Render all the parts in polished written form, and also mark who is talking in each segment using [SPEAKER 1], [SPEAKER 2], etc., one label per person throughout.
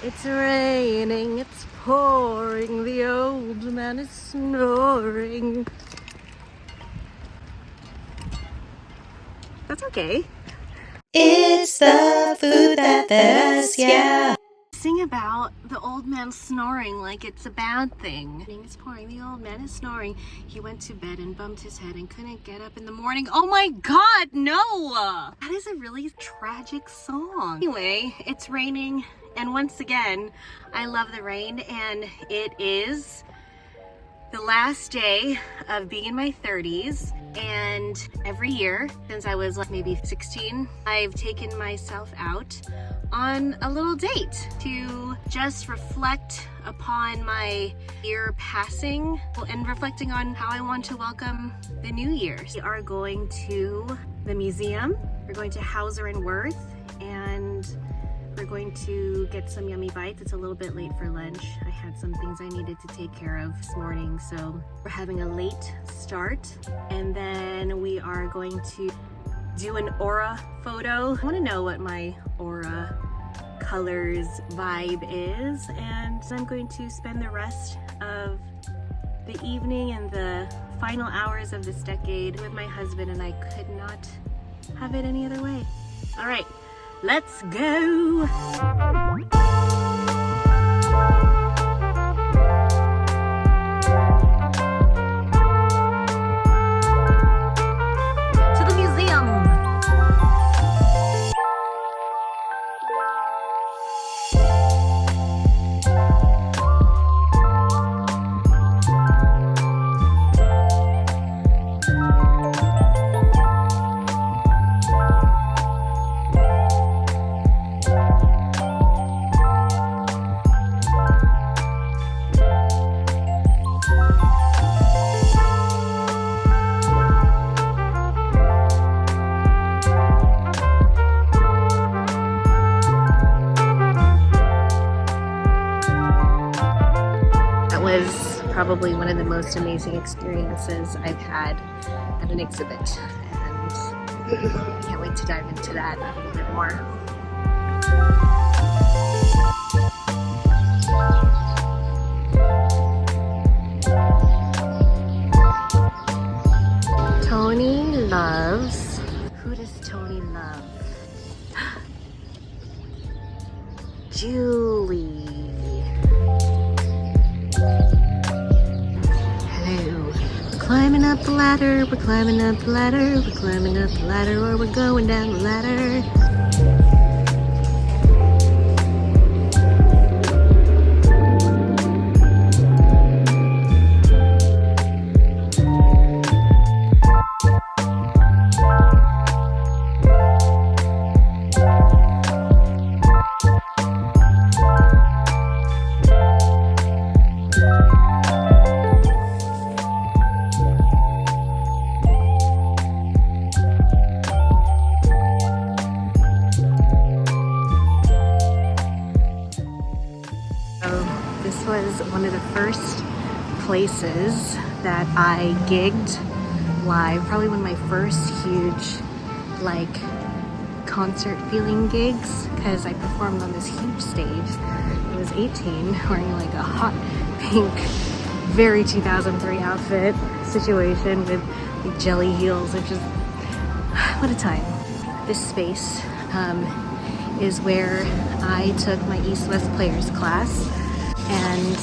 [SPEAKER 1] It's raining, it's pouring, the old man is snoring. That's okay.
[SPEAKER 2] It's the food that fed us, yeah.
[SPEAKER 1] Sing about the old man snoring like it's a bad thing. It's pouring, the old man is snoring. He went to bed and bumped his head and couldn't get up in the morning. Oh my God, no! That is a really tragic song. Anyway, it's raining, and once again, I love the rain, and it is the last day of being in my 30s. And every year since I was like maybe 16, I've taken myself out on a little date to just reflect upon my year passing and reflecting on how I want to welcome the new year. We are going to the museum, we're going to Hauser and Wirth, and we're going to get some yummy bites. It's a little bit late for lunch. I had some things I needed to take care of this morning, so we're having a late start. And then we are going to do an aura photo. I want to know what my aura colors vibe is, and I'm going to spend the rest of the evening and the final hours of this decade with my husband, and I could not have it any other way. All right. Let's go! To the museum! Was probably one of the most amazing experiences I've had at an exhibit, and I can't wait to dive into that a little bit more. Tony loves. Who does Tony love? Julie. Hello. We're climbing up the ladder, we're climbing up the ladder, we're climbing up the ladder, or we're going down the ladder. This was one of the first places that I gigged live, probably one of my first huge like concert feeling gigs, because I performed on this huge stage. I was 18, wearing like a hot pink, very 2003 outfit situation with like jelly heels, which is, what a time. This space is where I took my East-West Players class and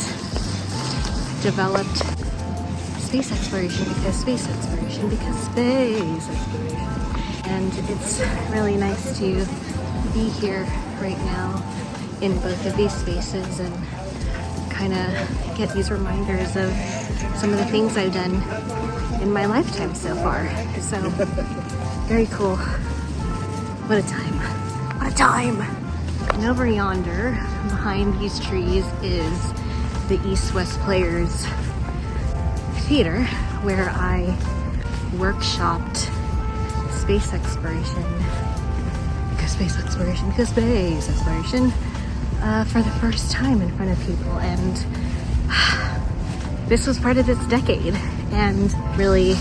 [SPEAKER 1] developed space exploration because space exploration because space exploration. And it's really nice to be here right now in both of these spaces and kind of get these reminders of some of the things I've done in my lifetime so far. So, very cool. What a time. What a time! And over yonder, behind these trees, is the East-West Players Theater, where I workshopped space exploration, because space exploration, for the first time in front of people. And this was part of this decade, and really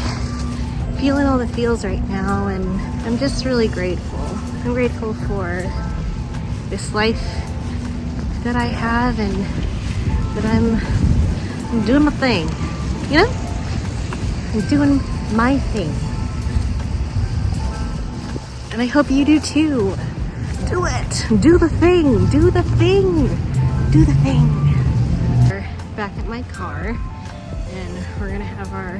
[SPEAKER 1] feeling all the feels right now, and I'm just really grateful. I'm grateful for this life that I have and that I'm doing my thing, you know? I'm doing my thing. And I hope you do too. Do it. Do the thing. Do the thing. Do the thing. We're back at my car and we're gonna have our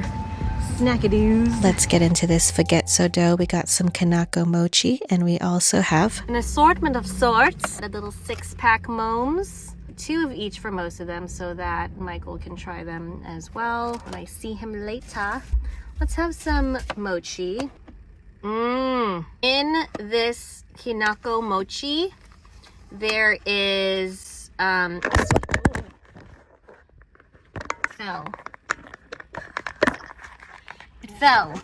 [SPEAKER 1] snackadoos.
[SPEAKER 2] Let's get into this Fugetsu-Do. We got some kanako mochi, and we also have
[SPEAKER 1] An assortment of sorts. A little 6-pack moms. 2 of each for most of them so that Michael can try them as well when I see him later. Let's have some mochi. In this hinako mochi, there is It fell.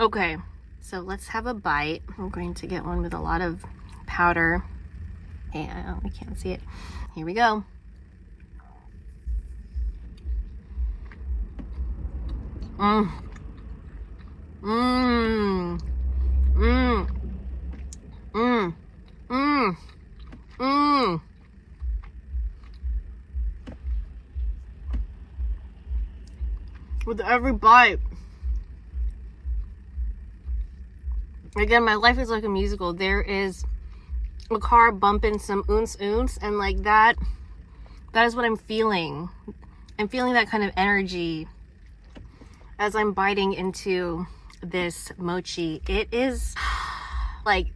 [SPEAKER 1] Okay, so let's have a bite. I'm going to get one with a lot of powder. Yeah, we can't see it. Here we go. With every bite. Again, my life is like a musical. There is a car bumping some oons and like that is what I'm feeling. I'm feeling that kind of energy as I'm biting into this mochi. It is like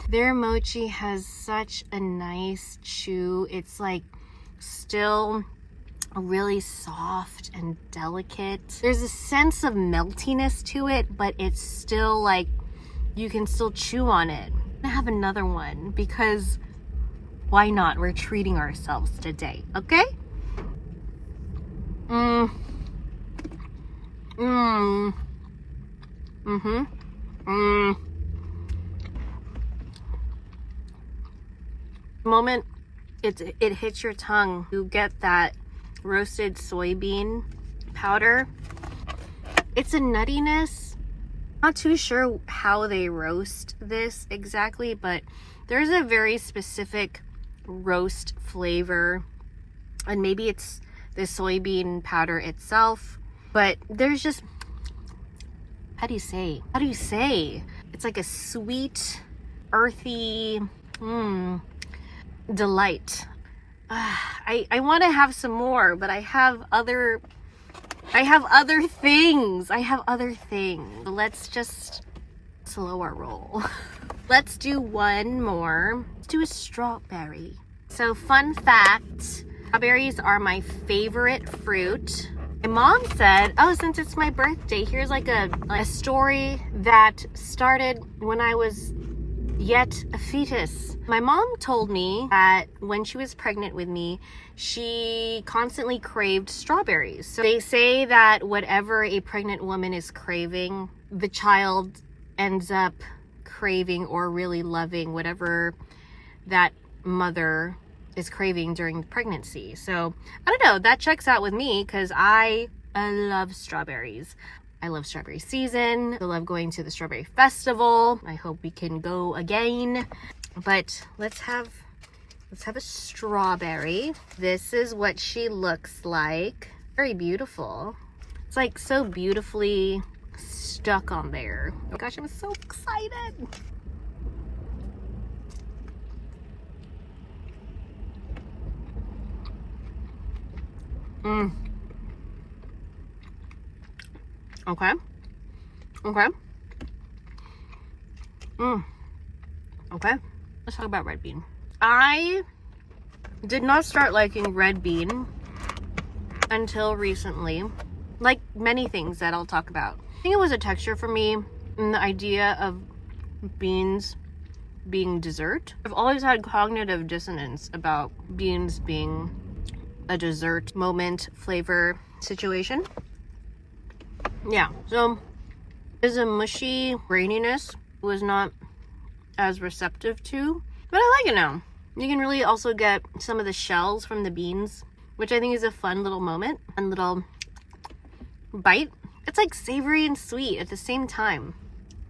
[SPEAKER 1] their mochi has such a nice chew. It's like still really soft and delicate. There's a sense of meltiness to it, but it's still like you can still chew on it. I'm gonna have another one because why not? We're treating ourselves today, okay? The moment it hits your tongue, you get that roasted soybean powder. It's a nuttiness. Not too sure how they roast this exactly, but there's a very specific roast flavor, and maybe it's the soybean powder itself, but there's just, how do you say it's like a sweet, earthy delight. I want to have some more, but I have other things. Let's just slow our roll. Let's do one more. Let's do a strawberry. So fun fact, strawberries are my favorite fruit. My mom said, oh, since it's my birthday, here's like a story that started when I was yet a fetus. My mom told me that when she was pregnant with me, she constantly craved strawberries. So they say that whatever a pregnant woman is craving, the child ends up craving or really loving whatever that mother is craving during pregnancy. So I don't know, that checks out with me because I love strawberries. I love strawberry season. I love going to the strawberry festival. I hope we can go again. But let's have a strawberry. This is what she looks like. Very beautiful. It's like so beautifully stuck on there. Oh gosh, I'm so excited. Okay. Okay. Let's talk about red bean. I did not start liking red bean until recently. Like many things that I'll talk about. I think it was a texture for me and the idea of beans being dessert. I've always had cognitive dissonance about beans being a dessert moment flavor situation. Yeah, so there's a mushy graininess was not as receptive to, but I like it now. You can really also get some of the shells from the beans, which I think is a fun little moment, fun little bite. It's like savory and sweet at the same time.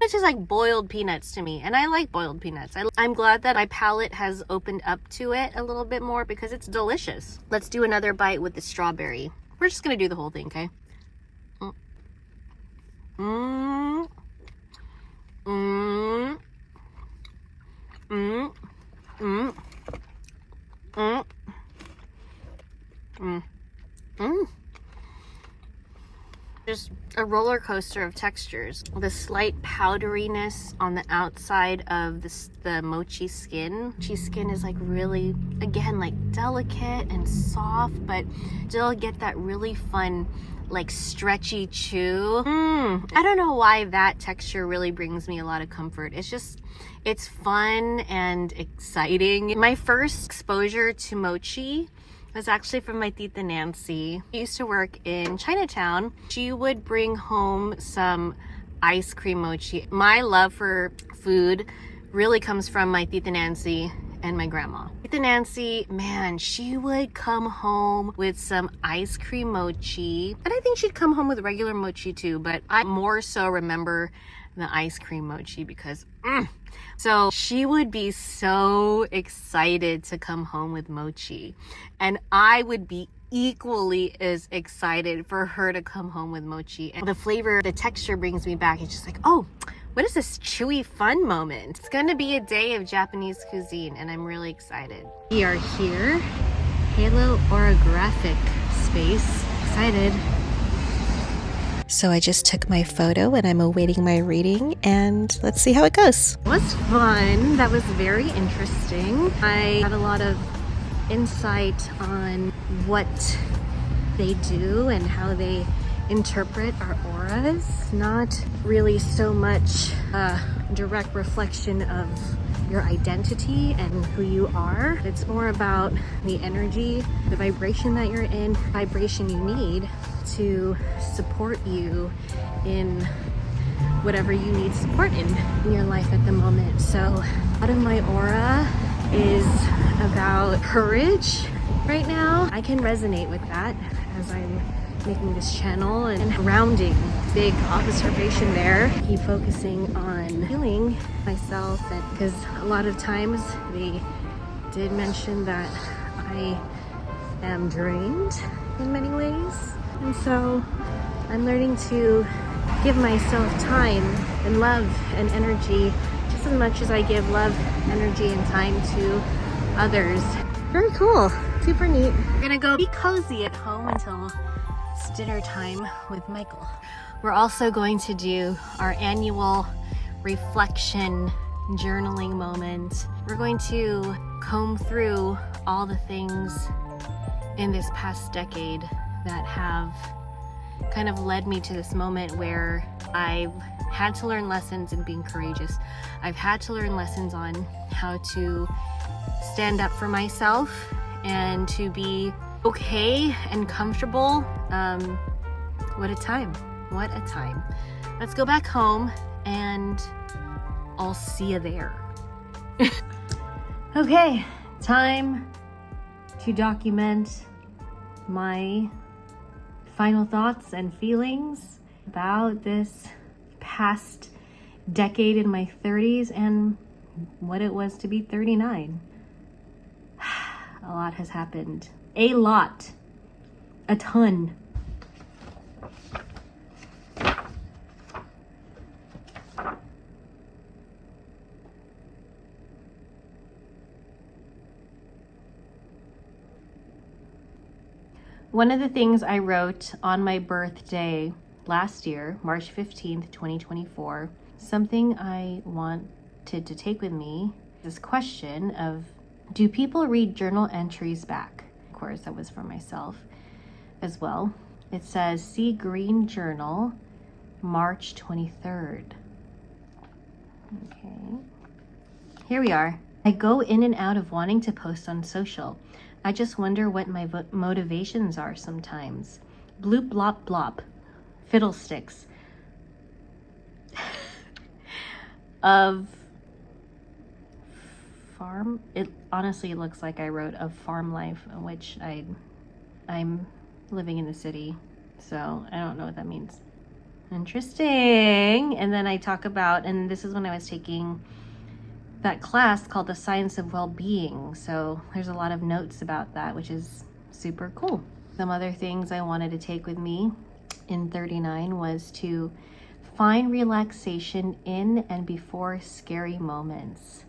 [SPEAKER 1] It's just like boiled peanuts to me, and I like boiled peanuts. I'm glad that my palate has opened up to it a little bit more because it's delicious. Let's do another bite with the strawberry. We're just gonna do the whole thing, okay? Mmm. Mmm. Mmm. Mmm. Mmm. Mmm. Mmm. Just a roller coaster of textures. The slight powderiness on the outside of the mochi skin. Mochi skin is like really, again, like delicate and soft, but still get that really fun, like stretchy chew. I don't know why that texture really brings me a lot of comfort. It's fun and exciting. My first exposure to mochi was actually from my tita Nancy. She used to work in Chinatown. She would bring home some ice cream mochi. My love for food really comes from my tita Nancy and my grandma. Tita Nancy, man, she would come home with some ice cream mochi. And I think she'd come home with regular mochi too, but I more so remember the ice cream mochi because so she would be so excited to come home with mochi, and I would be equally as excited for her to come home with mochi. And the flavor, the texture brings me back. It's just like, oh, what is this chewy fun moment? It's gonna be a day of Japanese cuisine, and I'm really excited. We are here, Halo Aurographic space. Excited.
[SPEAKER 2] So I just took my photo and I'm awaiting my reading, and let's see how it goes.
[SPEAKER 1] It was fun. That was very interesting. I had a lot of insight on what they do and how they interpret our auras. Not really so much a direct reflection of your identity and who you are. It's more about the energy, the vibration that you're in, vibration you need to support you in whatever you need support in your life at the moment. So a lot of my aura is about courage right now. I can resonate with that as I'm making this channel, and grounding, big observation there. Keep focusing on healing myself, and because a lot of times they did mention that I am drained in many ways, and so I'm learning to give myself time and love and energy just as much as I give love, energy, and time to others. Very cool, super neat. We're gonna go be cozy at home until it's dinner time with Michael. We're also going to do our annual reflection journaling moment. We're going to comb through all the things in this past decade that have kind of led me to this moment where I've had to learn lessons in being courageous. I've had to learn lessons on how to stand up for myself and to be okay and comfortable. What a time. What a time. Let's go back home and I'll see you there. Okay, time to document my final thoughts and feelings about this past decade in my 30s and what it was to be 39. A lot has happened. A lot. A ton. One of the things I wrote on my birthday last year, March 15th, 2024, something I wanted to take with me, this question of, do people read journal entries back? Of course, that was for myself as well. It says, see Green Journal, March 23rd. Okay. Here we are. I go in and out of wanting to post on social. I just wonder what my motivations are sometimes. Bloop, blop, blop. Fiddlesticks. Of farm. It honestly looks like I wrote of farm life, which I'm living in the city, so I don't know what that means. Interesting. And then I talk about, and this is when I was taking that class called the Science of Well-Being. So there's a lot of notes about that, which is super cool. Some other things I wanted to take with me in 39 was to find relaxation in and before scary moments.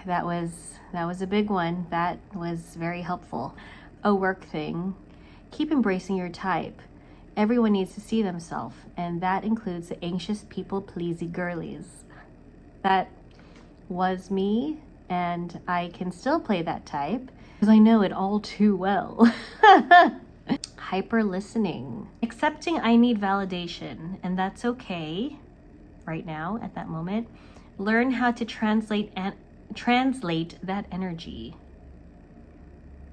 [SPEAKER 1] That was a big one. That was very helpful. A work thing. Keep embracing your type. Everyone needs to see themselves, and that includes the anxious people-pleasy girlies. That was me, and I can still play that type because I know it all too well. Hyper listening. Accepting I need validation, and that's okay right now at that moment. Learn how to translate that energy.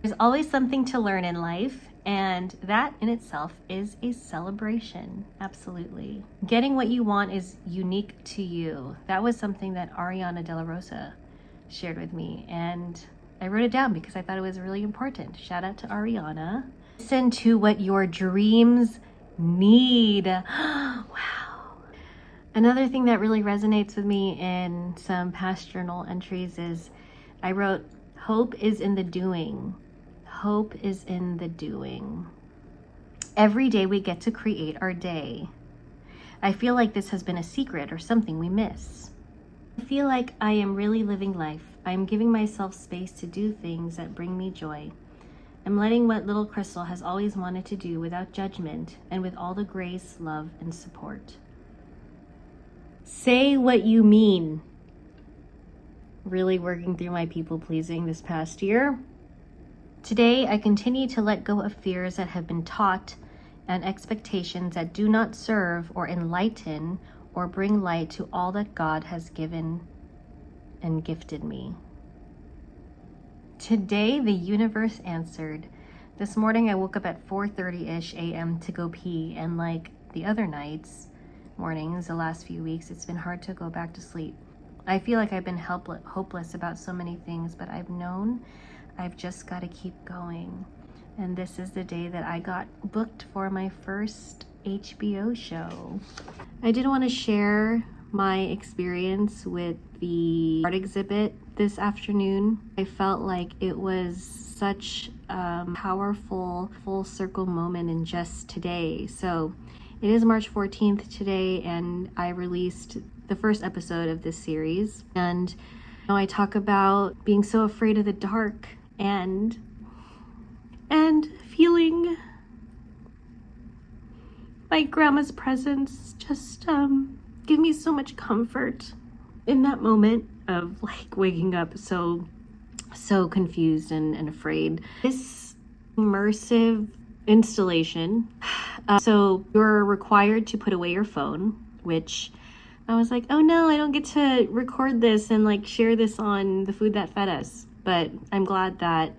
[SPEAKER 1] There's always something to learn in life, and that in itself is a celebration. Absolutely. Getting what you want is unique to you. That was something that Ariana De La Rosa shared with me, and I wrote it down because I thought it was really important. Shout out to Ariana. Listen to what your dreams need. Wow. Another thing that really resonates with me in some past journal entries is I wrote, hope is in the doing. Hope is in the doing. Every day we get to create our day. I feel like this has been a secret or something we miss. I feel like I am really living life. I am giving myself space to do things that bring me joy. I'm letting what little Crystal has always wanted to do without judgment and with all the grace, love, and support. Say what you mean. Really working through my people pleasing this past year. Today, I continue to let go of fears that have been taught and expectations that do not serve or enlighten or bring light to all that God has given and gifted me. Today, the universe answered. This morning, I woke up at 4:30-ish a.m. to go pee, and like the other nights, mornings, the last few weeks, it's been hard to go back to sleep. I feel like I've been hopeless about so many things, but I've known I've just got to keep going. And this is the day that I got booked for my first HBO show. I did want to share my experience with the art exhibit this afternoon. I felt like it was such a powerful full circle moment in just today. So it is March 14th today, and I released the first episode of this series. And I talk about being so afraid of the dark and feeling my grandma's presence just give me so much comfort in that moment of like waking up so confused and afraid. This immersive installation, so you're required to put away your phone, which I was like, oh no, I don't get to record this and like share this on The Food That Fed Us. But I'm glad that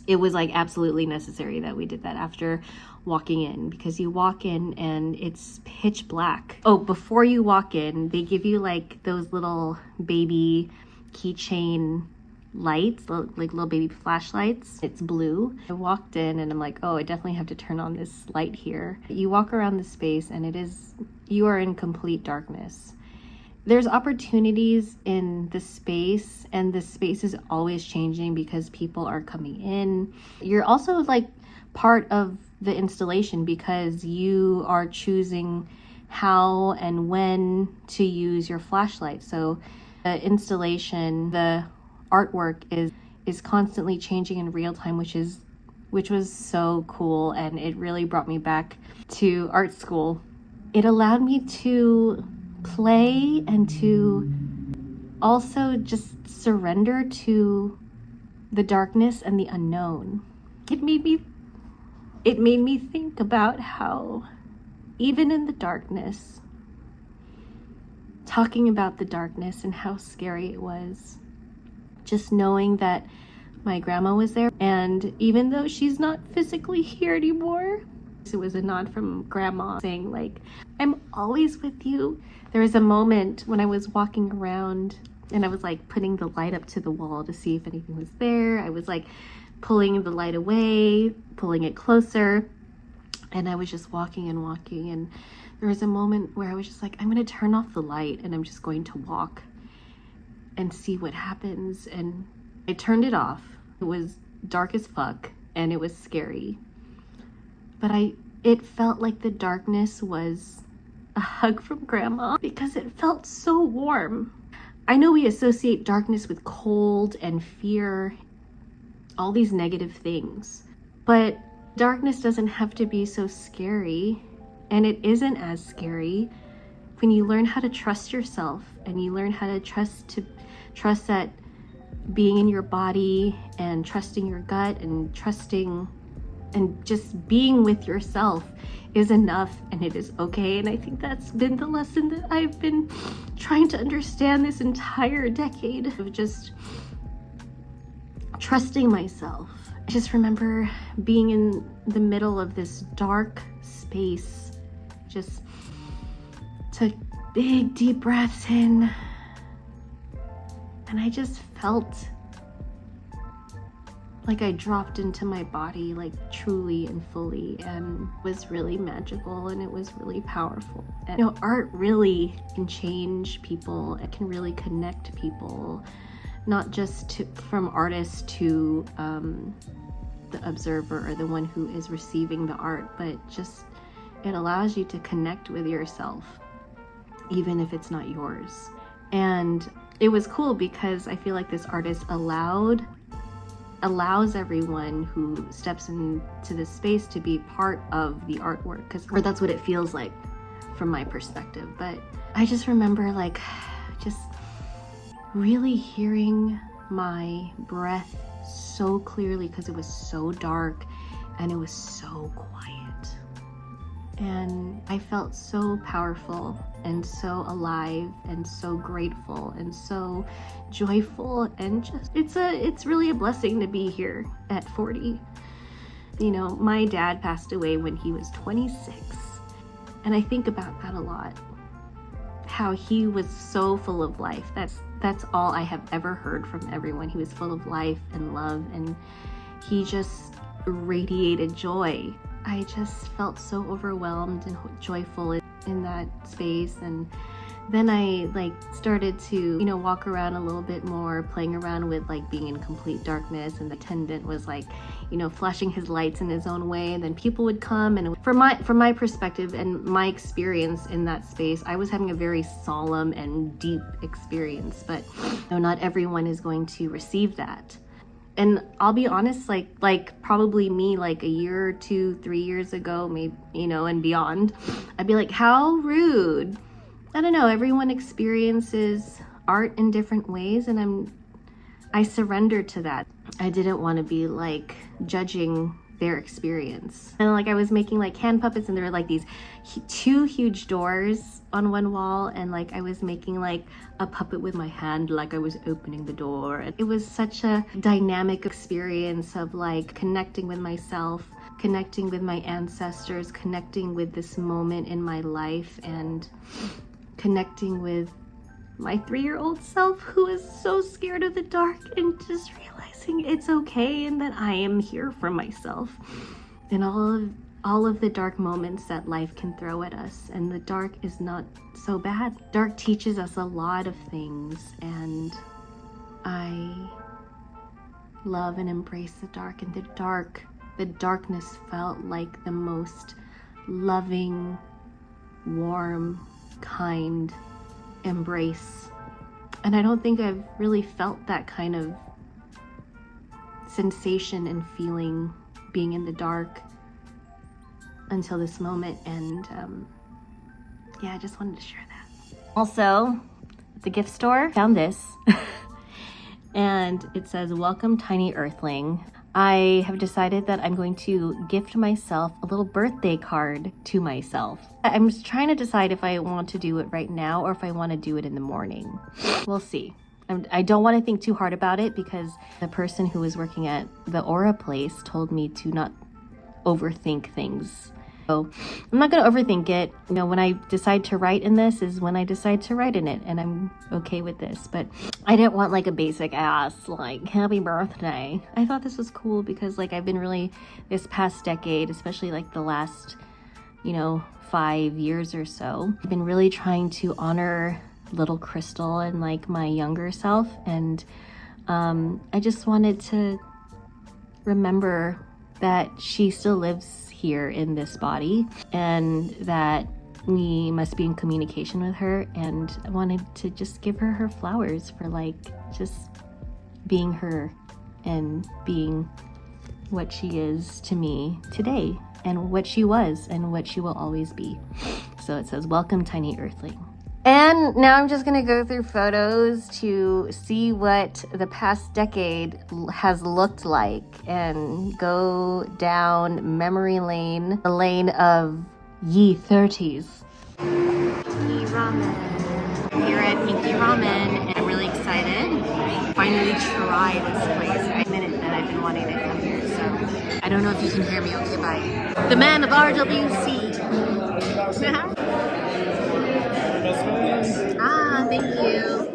[SPEAKER 1] it was like absolutely necessary that we did that after walking in, because you walk in and it's pitch black. Oh, before you walk in, they give you like those little baby keychain lights, like little baby flashlights. It's blue. I walked in and I'm like, oh, I definitely have to turn on this light here. You walk around the space and you are in complete darkness. There's opportunities in the space, and the space is always changing because people are coming in. You're also like part of the installation because you are choosing how and when to use your flashlight. So the installation, the artwork is constantly changing in real time, which was so cool, and it really brought me back to art school. It allowed me to play and to also just surrender to the darkness and the unknown. It made me think about how even in the darkness, talking about the darkness and how scary it was, just knowing that my grandma was there, and even though she's not physically here anymore, it was a nod from grandma saying like, I'm always with you. There was a moment when I was walking around and I was like putting the light up to the wall to see if anything was there. I was like pulling the light away, pulling it closer, and I was just walking and there was a moment where I was just like, I'm going to turn off the light and I'm just going to walk and see what happens. And I turned it off. It was dark as fuck and it was scary. But it felt like the darkness was a hug from grandma because it felt so warm. I know we associate darkness with cold and fear, all these negative things, but darkness doesn't have to be so scary, and it isn't as scary when you learn how to trust yourself and you learn how to trust that being in your body and trusting your gut and trusting and just being with yourself is enough and it is okay. And I think that's been the lesson that I've been trying to understand this entire decade of just trusting myself. I just remember being in the middle of this dark space, just took big deep breaths in, and I just felt like I dropped into my body, like truly and fully, and it was really magical and it was really powerful. And you know, art really can change people. It can really connect people, not just from artists to the observer or the one who is receiving the art, but just it allows you to connect with yourself, even if it's not yours. And it was cool because I feel like this artist allows everyone who steps into this space to be part of the artwork, or that's what it feels like from my perspective. But I just remember like just really hearing my breath so clearly because it was so dark and it was so quiet. And I felt so powerful and so alive and so grateful and so joyful, and just it's really a blessing to be here at 40. You know, my dad passed away when he was 26, and I think about that a lot. How he was so full of life. That's all I have ever heard from everyone. He was full of life and love, and he just radiated joy. I just felt so overwhelmed and joyful in that space. And then I like started to, you know, walk around a little bit more, playing around with like being in complete darkness, and the attendant was like, you know, flashing his lights in his own way, and then people would come. And from my perspective and my experience in that space, I was having a very solemn and deep experience, but you know, not everyone is going to receive that. And I'll be honest, like probably me like a year or 2, 3 years ago, maybe, you know, and beyond, I'd be like, how rude. I don't know, everyone experiences art in different ways, and I surrendered to that. I didn't want to be like judging their experience. And like I was making like hand puppets, and there were like these 2 huge doors on one wall, and like I was making like a puppet with my hand like I was opening the door. And it was such a dynamic experience of like connecting with myself, connecting with my ancestors, connecting with this moment in my life, and connecting with my 3-year-old self who is so scared of the dark, and just realizing it's okay and that I am here for myself and all of the dark moments that life can throw at us. And the dark is not so bad. Dark teaches us a lot of things, and I love and embrace the dark. And the darkness felt like the most loving, warm, kind embrace. And I don't think I've really felt that kind of sensation and feeling being in the dark until this moment. And yeah, I just wanted to share that. Also, at the gift store, found this and it says, "Welcome, tiny earthling." I have decided that I'm going to gift myself a little birthday card to myself. I'm just trying to decide if I want to do it right now or if I want to do it in the morning. We'll see. I don't want to think too hard about it, because the person who was working at the Aura place told me to not overthink things. So I'm not going to overthink it. You know, when I decide to write in this is when I decide to write in it, and I'm okay with this. But I didn't want like a basic ass, like, happy birthday. I thought this was cool because like I've been really, this past decade, especially like the last you know, 5 years or so. I've been really trying to honor little Crystal and like my younger self, and I just wanted to remember that she still lives here in this body and that we must be in communication with her, and I wanted to just give her flowers for like just being her and being what she is to me today and what she was and what she will always be. So it says, welcome tiny earthling. And now I'm just gonna go through photos to see what the past decade has looked like and go down memory lane, the lane of ye 30s. Inky Ramen. Here at Inky Ramen, and I'm really excited. Finally try this place. A minute that I've been wanting to come here, so I don't know if you can hear me. Okay, bye. The man of RWC. Ah, thank you.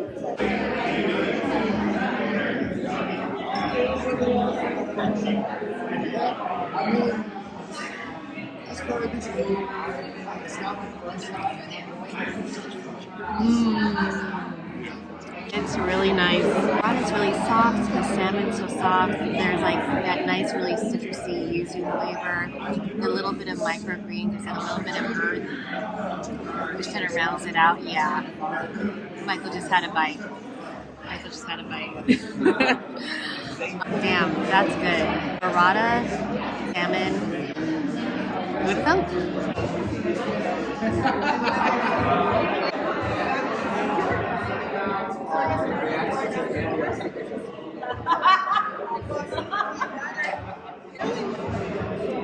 [SPEAKER 1] It's really nice. It's really soft. The salmon's so soft. There's like that nice, really citrusy yuzu flavor. A little bit of microgreens and a little bit of earth, which kind of rounds it out. Yeah. Michael just had a bite. Damn, that's good. Burrata, salmon. With them?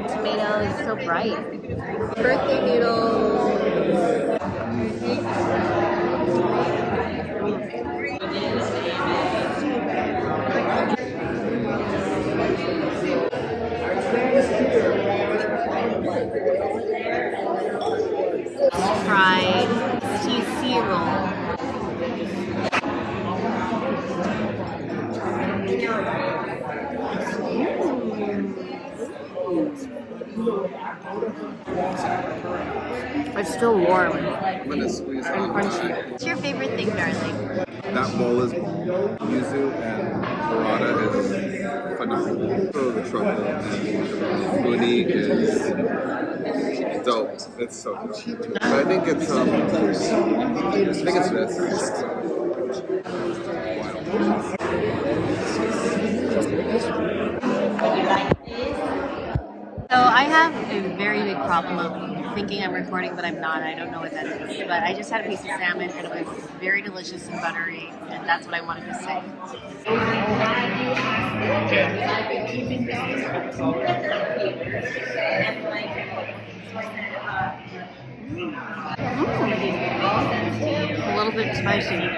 [SPEAKER 1] Tomato is so bright. Birthday noodles. Fried CC roll. It's still warm and crunchy. What's your favorite thing, darling?
[SPEAKER 3] That bowl is bomb. Yuzu and burrata is phenomenal. So the truffle and uni is dope. It's so good. But I think it's this.
[SPEAKER 1] So I have a very big problem of thinking I'm recording, but I'm not. I don't know what that is. But I just had a piece of salmon, and it was very delicious and buttery, and that's what I wanted to say. A little bit spicy.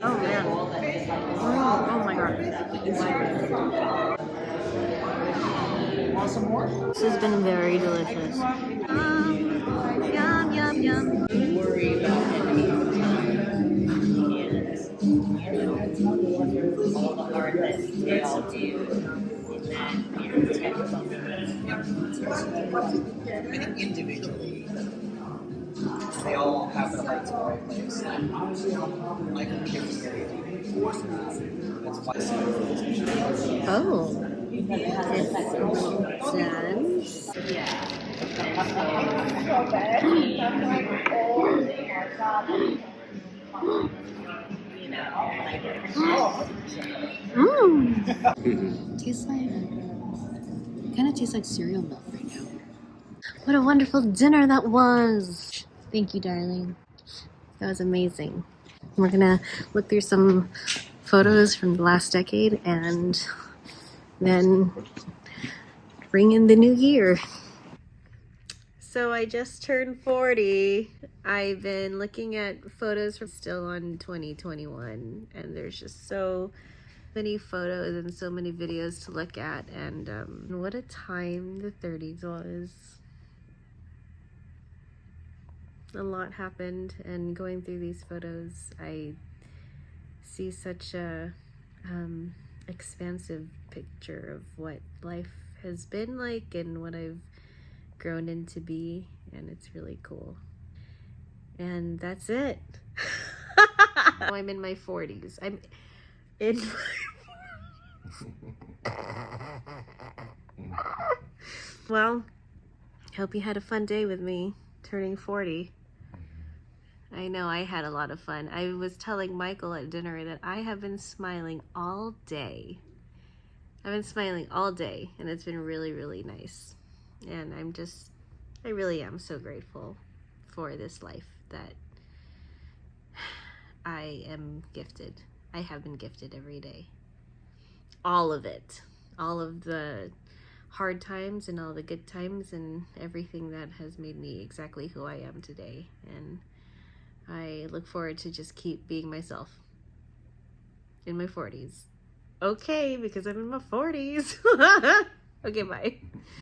[SPEAKER 1] Oh man. Oh my god. Want some more? This has been very delicious. Yum, yum, yum. Don't worry about all the hardness they all do.
[SPEAKER 4] I think individually, they all have their hearts in the right place. Like a kid's that's why.
[SPEAKER 1] Oh. It's done. Yeah. Tastes like, kind of tastes like cereal milk right now. What a wonderful dinner that was. Thank you, darling. That was amazing. We're gonna look through some photos from the last decade and then bring in the new year. So I just turned 40. I've been looking at photos from still on 2021, and there's just so many photos and so many videos to look at, and what a time the 30s was. a lot happened, and going through these photos, I see such a expansive picture of what life has been like and what I've grown into be, and it's really cool. And that's it. I'm in my 40s. I'm in Well, hope you had a fun day with me turning 40. I know I had a lot of fun. I was telling Michael at dinner that I have been smiling all day. I've been smiling all day, and it's been really, really nice. And I really am so grateful for this life that I am gifted. I have been gifted every day. All of it. All of the hard times and all the good times and everything that has made me exactly who I am today. And I look forward to just keep being myself in my 40s. Okay, because I'm in my 40s. Okay, bye.